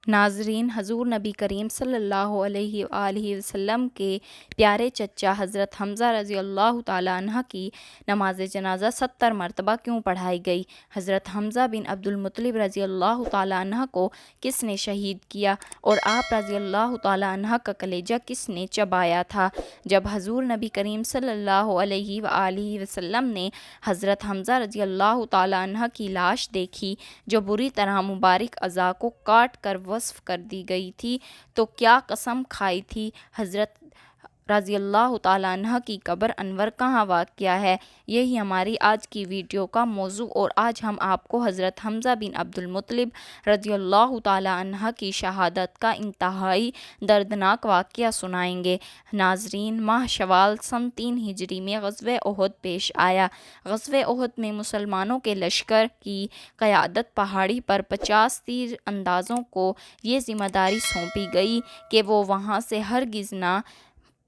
ناظرین، حضور نبی کریم صلی اللہ علیہ وآلہ وسلم کے پیارے چچا حضرت حمزہ رضی اللہ تعالیٰ عنہ کی نماز جنازہ 70 مرتبہ کیوں پڑھائی گئی؟ حضرت حمزہ بن عبد المطلب رضی اللہ تعالیٰ عنہ کو کس نے شہید کیا اور آپ رضی اللہ تعالیٰ عنہ کا کلیجہ کس نے چبایا تھا؟ جب حضور نبی کریم صلی اللہ علیہ وآلہ وسلم نے حضرت حمزہ رضی اللہ تعالیٰ عنہ کی لاش دیکھی جو بری طرح مبارک اعضاء کو کاٹ کر وصف کر دی گئی تھی، تو کیا قسم کھائی تھی؟ حضرت رضی اللہ تعالیٰ عنہ کی قبر انور کہاں واقع ہے؟ یہی ہماری آج کی ویڈیو کا موضوع، اور آج ہم آپ کو حضرت حمزہ بن عبد المطلب رضی اللہ تعالیٰ عنہ کی شہادت کا انتہائی دردناک واقعہ سنائیں گے۔ ناظرین، ماہ شوال سن 3 ہجری میں غزوہ احد پیش آیا۔ غزوہ احد میں مسلمانوں کے لشکر کی قیادت پہاڑی پر 50 تیر اندازوں کو یہ ذمہ داری سونپی گئی کہ وہ وہاں سے ہرگز نہ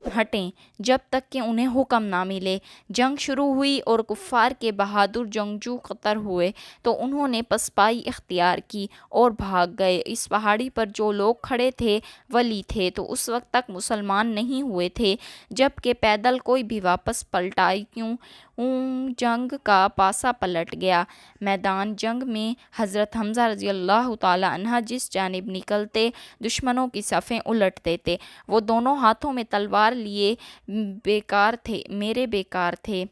ہٹیں جب تک کہ انہیں حکم نہ ملے۔ جنگ شروع ہوئی اور کفار کے بہادر جنگجو قطر ہوئے تو انہوں نے پسپائی اختیار کی اور بھاگ گئے۔ اس پہاڑی پر جو لوگ کھڑے تھے ولی تھے تو اس وقت تک مسلمان نہیں ہوئے تھے جب کہ پیدل کوئی بھی واپس پلٹائی کیوں جنگ کا پاسا پلٹ گیا۔ میدان جنگ میں حضرت حمزہ رضی اللہ تعالیٰ عنہ جس جانب نکلتے دشمنوں کی صفیں الٹ دیتے۔ وہ دونوں ہاتھوں میں تلوار لیے بیکار تھے۔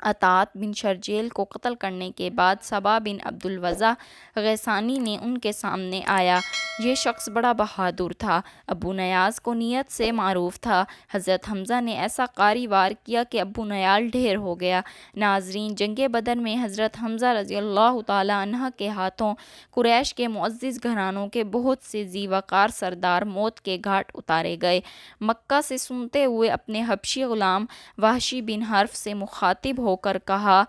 عطاۃ بن شرجیل کو قتل کرنے کے بعد صبا بن عبد الوضع غیسانی نے ان کے سامنے آیا۔ یہ شخص بڑا بہادر تھا، ابو نیاز کو نیت سے معروف تھا۔ حضرت حمزہ نے ایسا قاری وار کیا کہ ابو نیال ڈھیر ہو گیا۔ ناظرین، جنگ بدر میں حضرت حمزہ رضی اللہ تعالیٰ عنہ کے ہاتھوں قریش کے معزز گھرانوں کے بہت سے ذی وقار سردار موت کے گھاٹ اتارے گئے۔ مکہ سے سنتے ہوئے اپنے حبشی غلام وحشی بن حرب سے مخاطب ہو کر کہا،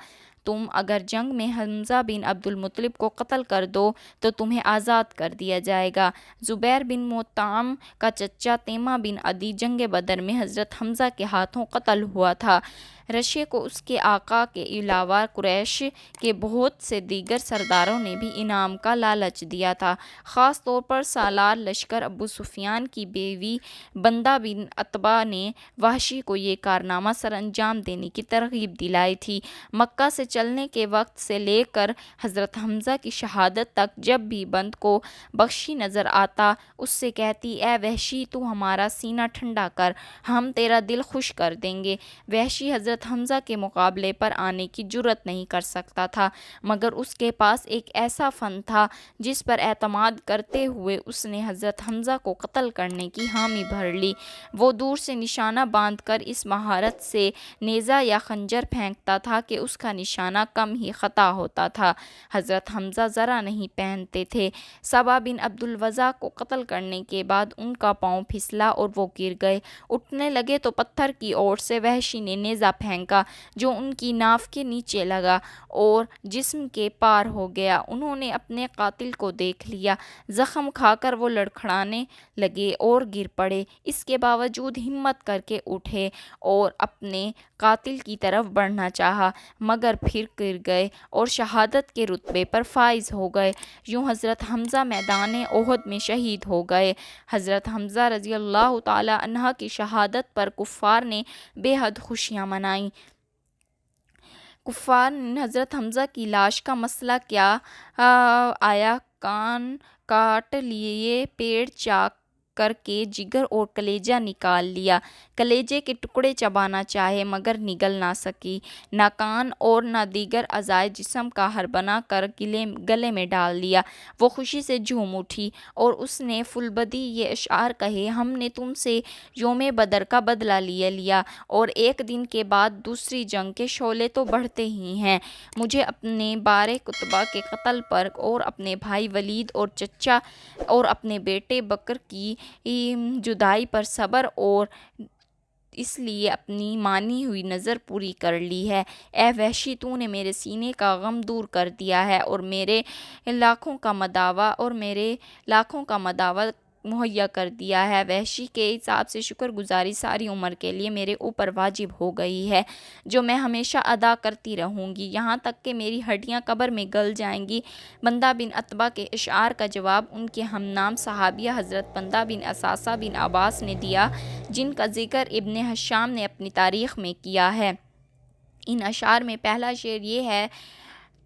تم اگر جنگ میں حمزہ بن عبد المطلب کو قتل کر دو تو تمہیں آزاد کر دیا جائے گا۔ زبیر بن مطعم کا چچا تیمہ بن عدی جنگ بدر میں حضرت حمزہ کے ہاتھوں قتل ہوا تھا۔ رشے کو اس کے آقا کے علاوہ قریش کے بہت سے دیگر سرداروں نے بھی انعام کا لالچ دیا تھا۔ خاص طور پر سالار لشکر ابو سفیان کی بیوی بندہ بن عتبہ نے وحشی کو یہ کارنامہ سر انجام دینے کی ترغیب دلائی تھی۔ مکہ سے چلنے کے وقت سے لے کر حضرت حمزہ کی شہادت تک جب بھی بند کو بخشی نظر آتا اس سے کہتی، اے وحشی، تو ہمارا سینہ ٹھنڈا کر، ہم تیرا دل خوش کر دیں گے۔ وحشی حضرت حمزہ کے مقابلے پر آنے کی جرأت نہیں کر سکتا تھا، مگر اس کے پاس ایک ایسا فن تھا جس پر اعتماد کرتے ہوئے اس نے حضرت حمزہ کو قتل کرنے کی حامی بھر لی۔ وہ دور سے نشانہ باندھ کر اس مہارت سے نیزہ یا خنجر پھینکتا تھا کہ اس کا نشانہ کم ہی خطا ہوتا تھا۔ حضرت حمزہ ذرا نہیں پہنتے تھے۔ صبا بن عبد الوضع کو قتل کرنے کے بعد ان کا پاؤں پھسلا اور وہ گر گئے۔ اٹھنے لگے تو پتھر کی اوٹ سے وحشی نے نیزہ پھینکا جو ان کی ناف کے نیچے لگا اور جسم کے پار ہو گیا۔ انہوں نے اپنے قاتل کو دیکھ لیا، زخم کھا کر وہ لڑکھڑانے لگے اور گر پڑے۔ اس کے باوجود ہمت کر کے اٹھے اور اپنے قاتل کی طرف بڑھنا چاہا، مگر پھر گر گئے اور شہادت کے رتبے پر فائز ہو گئے۔ یوں حضرت حمزہ میدان احد میں شہید ہو گئے۔ حضرت حمزہ رضی اللہ تعالیٰ عنہ کی شہادت پر کفار نے بے حد خوشیاں منائیں۔ کفار نے حضرت حمزہ کی لاش کا مسئلہ کیا آیا کان کاٹ لیے، پیڑ چاک کر کے جگر اور کلیجہ نکال لیا۔ کلیجے کے ٹکڑے چبانا چاہے مگر نگل نہ سکی۔ نہ کان اور نہ دیگر اعضائے جسم کا ہر بنا کر گلے میں ڈال لیا۔ وہ خوشی سے جھوم اٹھی اور اس نے فلبدی یہ اشعار کہے، ہم نے تم سے یوم بدر کا بدلہ لیا اور ایک دن کے بعد دوسری جنگ کے شعلے تو بڑھتے ہی ہیں۔ مجھے اپنے بارے کتبہ کے قتل پر اور اپنے بھائی ولید اور چچا اور اپنے بیٹے بکر کی جدائی پر صبر اور اس لیے اپنی مانی ہوئی نظر پوری کر لی ہے۔ اے وحشی، تو نے میرے سینے کا غم دور کر دیا ہے اور میرے لاکھوں کا مداوا مہیا کر دیا ہے۔ وحشی کے حساب سے شکر گزاری ساری عمر کے لیے میرے اوپر واجب ہو گئی ہے، جو میں ہمیشہ ادا کرتی رہوں گی، یہاں تک کہ میری ہڈیاں قبر میں گل جائیں گی۔ بندہ بن عتبہ کے اشعار کا جواب ان کے ہم نام صحابیہ حضرت بندہ بن اساسہ بن عباس نے دیا، جن کا ذکر ابن ہشام نے اپنی تاریخ میں کیا ہے۔ ان اشعار میں پہلا شعر یہ ہے: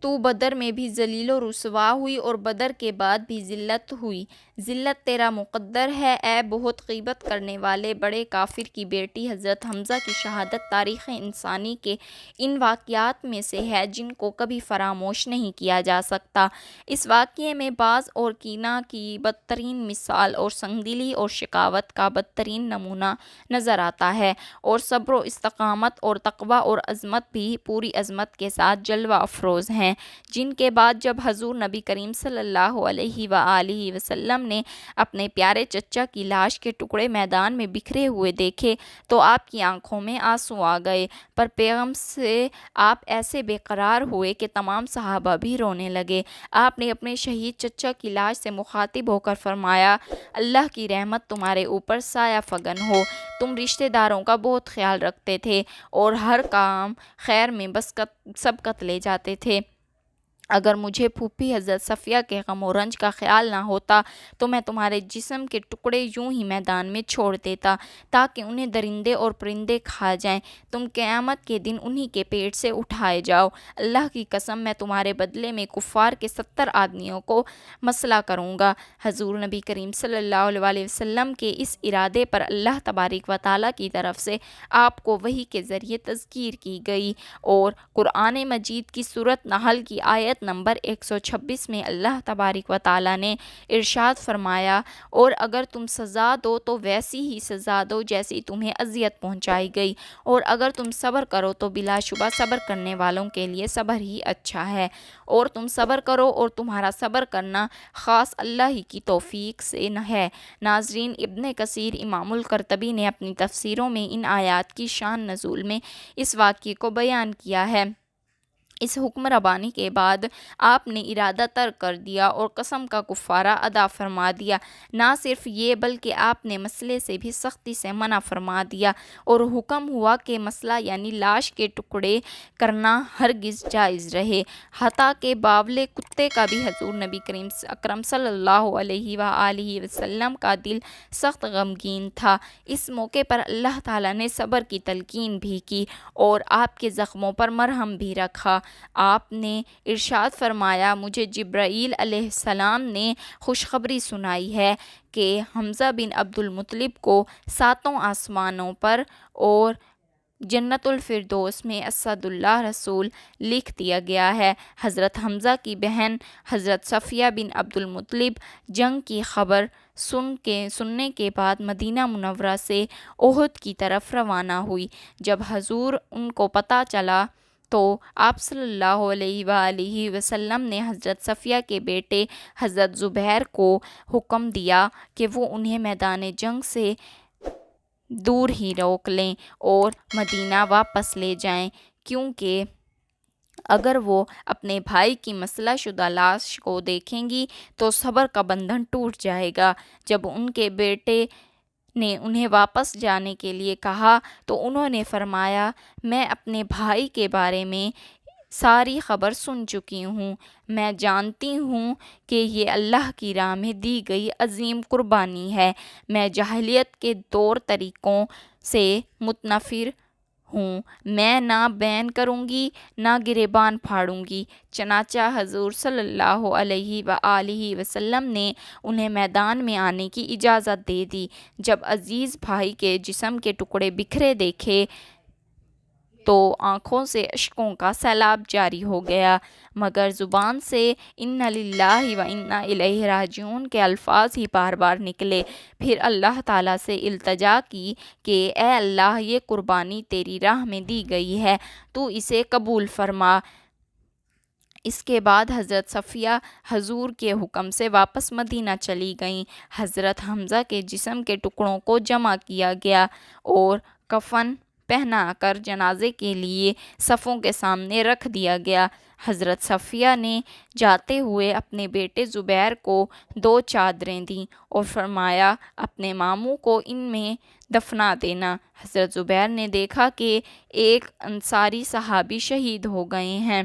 تو بدر میں بھی ذلیل و رسوا ہوئی اور بدر کے بعد بھی ذلت ہوئی، ذلت تیرا مقدر ہے اے بہت غیبت کرنے والے بڑے کافر کی بیٹی۔ حضرت حمزہ کی شہادت تاریخ انسانی کے ان واقعات میں سے ہے جن کو کبھی فراموش نہیں کیا جا سکتا۔ اس واقعے میں باز اور کینہ کی بدترین مثال اور سنگدلی اور شقاوت کا بدترین نمونہ نظر آتا ہے، اور صبر و استقامت اور تقویٰ اور عظمت بھی پوری عظمت کے ساتھ جلوہ افروز ہیں، جن کے بعد جب حضور نبی کریم صلی اللہ علیہ وآلہ وسلم نے اپنے پیارے چچا کی لاش کے ٹکڑے میدان میں بکھرے ہوئے دیکھے تو آپ کی آنکھوں میں آنسو آ گئے، پر پیغام سے آپ ایسے بے قرار ہوئے کہ تمام صحابہ بھی رونے لگے۔ آپ نے اپنے شہید چچا کی لاش سے مخاطب ہو کر فرمایا: اللہ کی رحمت تمہارے اوپر سایہ فگن ہو، تم رشتہ داروں کا بہت خیال رکھتے تھے اور ہر کام خیر میں بس سبقت لے جاتے تھے۔ اگر مجھے پھوپھی حضرت صفیہ کے غم و رنج کا خیال نہ ہوتا تو میں تمہارے جسم کے ٹکڑے یوں ہی میدان میں چھوڑ دیتا تاکہ انہیں درندے اور پرندے کھا جائیں، تم قیامت کے دن انہی کے پیٹ سے اٹھائے جاؤ۔ اللہ کی قسم میں تمہارے بدلے میں کفار کے 70 آدمیوں کو مسلح کروں گا۔ حضور نبی کریم صلی اللہ علیہ وسلم کے اس ارادے پر اللہ تبارک و تعالیٰ کی طرف سے آپ کو وحی کے ذریعے تذکیر کی گئی، اور قرآن مجید کی سورۃ نحل کی آیت نمبر 126 میں اللہ تبارک و تعالیٰ نے ارشاد فرمایا: اور اگر تم سزا دو تو ویسی ہی سزا دو جیسی تمہیں اذیت پہنچائی گئی، اور اگر تم صبر کرو تو بلا شبہ صبر کرنے والوں کے لیے صبر ہی اچھا ہے، اور تم صبر کرو اور تمہارا صبر کرنا خاص اللہ ہی کی توفیق سے ہے۔ ناظرین، ابن کثیر امام القرطبی نے اپنی تفسیروں میں ان آیات کی شان نزول میں اس واقعے کو بیان کیا ہے۔ اس حکم ربانی کے بعد آپ نے ارادہ ترک کر دیا اور قسم کا کفارہ ادا فرما دیا۔ نہ صرف یہ بلکہ آپ نے مسئلے سے بھی سختی سے منع فرما دیا اور حکم ہوا کہ مسئلہ یعنی لاش کے ٹکڑے کرنا ہرگز جائز رہے، حتیٰ کہ باولے کتے کا بھی حضور نبی کریم اکرم صلی اللہ علیہ وآلہ وسلم کا دل سخت غمگین تھا۔ اس موقع پر اللہ تعالیٰ نے صبر کی تلقین بھی کی اور آپ کے زخموں پر مرہم بھی رکھا۔ آپ نے ارشاد فرمایا: مجھے جبرائیل علیہ السلام نے خوشخبری سنائی ہے کہ حمزہ بن عبد المطلب کو 7 آسمانوں پر اور جنت الفردوس میں اسد اللہ رسول لکھ دیا گیا ہے۔ حضرت حمزہ کی بہن حضرت صفیہ بن عبد المطلب جنگ کی خبر سننے کے بعد مدینہ منورہ سے احد کی طرف روانہ ہوئی۔ جب حضور ان کو پتہ چلا تو آپ صلی اللہ علیہ وآلہ وسلم نے حضرت صفیہ کے بیٹے حضرت زبیر کو حکم دیا کہ وہ انہیں میدان جنگ سے دور ہی روک لیں اور مدینہ واپس لے جائیں، کیونکہ اگر وہ اپنے بھائی کی مسلح شدہ لاش کو دیکھیں گی تو صبر کا بندھن ٹوٹ جائے گا۔ جب ان کے بیٹے نے انہیں واپس جانے کے لیے کہا تو انہوں نے فرمایا: میں اپنے بھائی کے بارے میں ساری خبر سن چکی ہوں، میں جانتی ہوں کہ یہ اللہ کی راہ میں دی گئی عظیم قربانی ہے، میں جاہلیت کے طور طریقوں سے متنفر ہوں، میں نہ بین کروں گی نہ گریبان پھاڑوں گی۔ چنانچہ حضور صلی اللہ علیہ وآلہ وسلم نے انہیں میدان میں آنے کی اجازت دے دی۔ جب عزیز بھائی کے جسم کے ٹکڑے بکھرے دیکھے تو آنکھوں سے اشکوں کا سیلاب جاری ہو گیا، مگر زبان سے اِنَّ لِلَّهِ وَإِنَّا إِلَيْهِ راجعون کے الفاظ ہی بار بار نکلے۔ پھر اللہ تعالیٰ سے التجا کی کہ اے اللہ، یہ قربانی تیری راہ میں دی گئی ہے، تو اسے قبول فرما۔ اس کے بعد حضرت صفیہ حضور کے حکم سے واپس مدینہ چلی گئیں۔ حضرت حمزہ کے جسم کے ٹکڑوں کو جمع کیا گیا اور کفن پہنا کر جنازے کے لیے صفوں کے سامنے رکھ دیا گیا۔ حضرت صفیہ نے جاتے ہوئے اپنے بیٹے زبیر کو 2 چادریں دیں اور فرمایا اپنے ماموں کو ان میں دفنا دینا۔ حضرت زبیر نے دیکھا کہ ایک انصاری صحابی شہید ہو گئے ہیں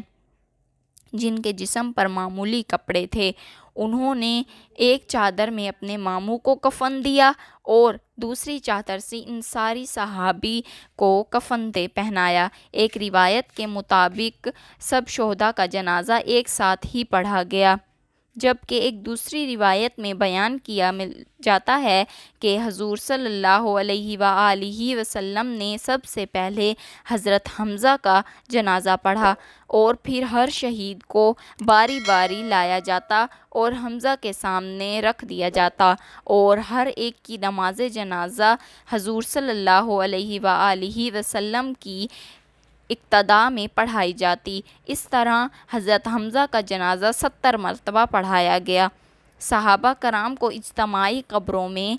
جن کے جسم پر معمولی کپڑے تھے۔ انہوں نے ایک چادر میں اپنے ماموں کو کفن دیا اور دوسری چادر سے انصاری صحابی کو کفن پہنایا۔ ایک روایت کے مطابق سب شہداء کا جنازہ ایک ساتھ ہی پڑھا گیا، جبکہ ایک دوسری روایت میں بیان کیا جاتا ہے کہ حضور صلی اللہ علیہ وآلہ وسلم نے سب سے پہلے حضرت حمزہ کا جنازہ پڑھا اور پھر ہر شہید کو باری باری لایا جاتا اور حمزہ کے سامنے رکھ دیا جاتا اور ہر ایک کی نماز جنازہ حضور صلی اللہ علیہ وآلہ وسلم کی اقتداء میں پڑھائی جاتی۔ اس طرح حضرت حمزہ کا جنازہ 70 مرتبہ پڑھایا گیا۔ صحابہ کرام کو اجتماعی قبروں میں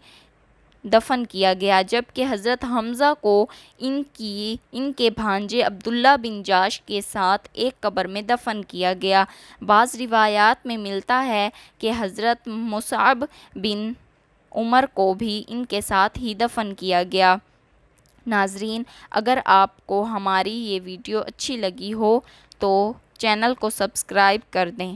دفن کیا گیا، جبکہ حضرت حمزہ کو ان کے بھانجے عبداللہ بن جاش کے ساتھ ایک قبر میں دفن کیا گیا۔ بعض روایات میں ملتا ہے کہ حضرت مصعب بن عمر کو بھی ان کے ساتھ ہی دفن کیا گیا۔ ناظرین، اگر آپ کو ہماری یہ ویڈیو اچھی لگی ہو تو چینل کو سبسکرائب کر دیں۔